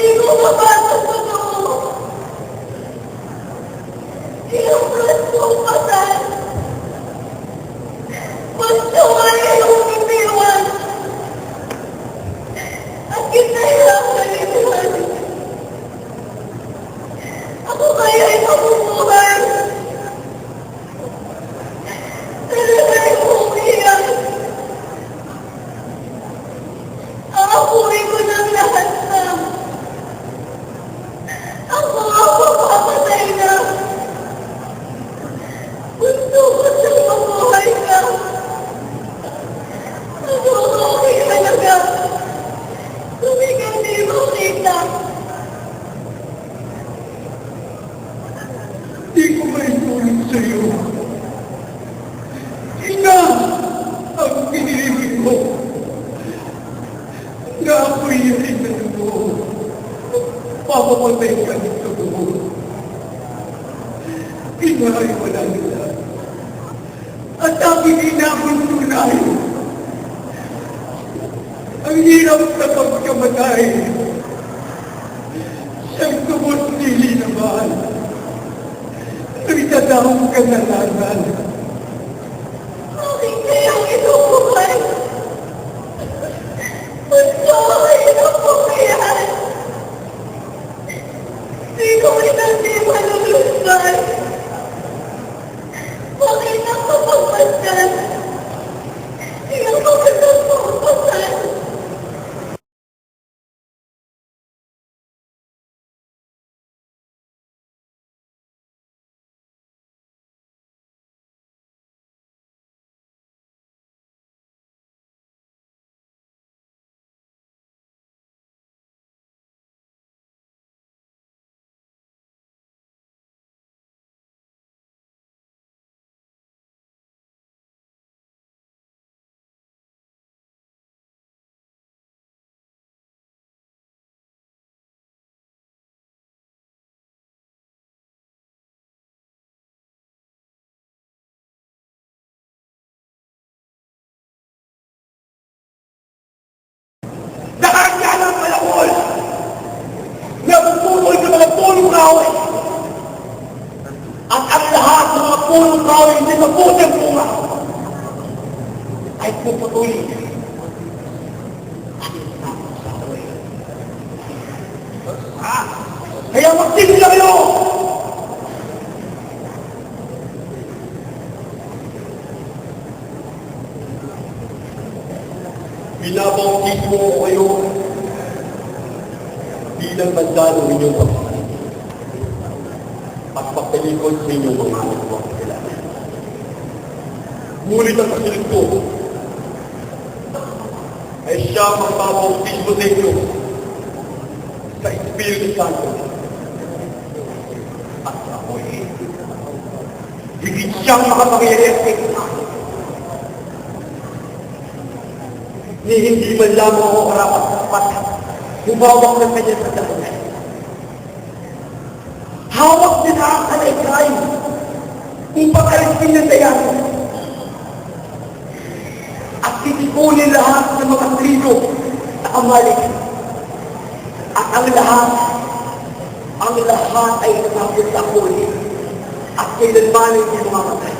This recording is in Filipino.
Hindi ko mabasa sa loob. Inuulat ko ang kasal. Gusto ay yung iniwan. At kinahirapan iniwan. Ako kaya ay mabubuhay. Talagang umiyak. Aapuin ko ng lahat na. Ako ang mapapatay na. Gusto ko siyang mabuhay ka. Ano okay talaga. Kung ikaw di mo kita. Di ko maitulog sa iyo. Ina ang pinili mo. Na ako'y yarin mo. Papamatay ka nito mo. Inahay wala nila. At aking inabot tunay. Ang hirap sa pagkamatay. Siyang tubos nili naman. Nagtatahong ka na laman. Bakit kayang inubuhay? Gusto ko inubuhayan. Di ko hindi malulusan. Bakit ako pagpasal? Di ako pagpasal. Nakakyan ang palakol! Napupunoy sa mga punong kahoy! At ang lahat ng mga punong kahoy hindi maputang bunga ay puputulin. Kaya magsimula kayo! Binabautis mo kayo bilang mandalo ninyong pagkakas at pagkalikod sa inyong mga anak sila. Ngunit ang kasunod ko ay siya magbabautis mo sa inyo sa Espiritu Santo at sa apoy. Higit siyang makapangyayari ni hindi man lamang ako karapat-dapat humawak ng kanya sa dahilan. Hawak din ang kalaykay upang alisin ng dayan at titipunin lahat ng mga trigo sa Amalek. At ang lahat ay natapos sa huli at kailanman ay hindi mamatay.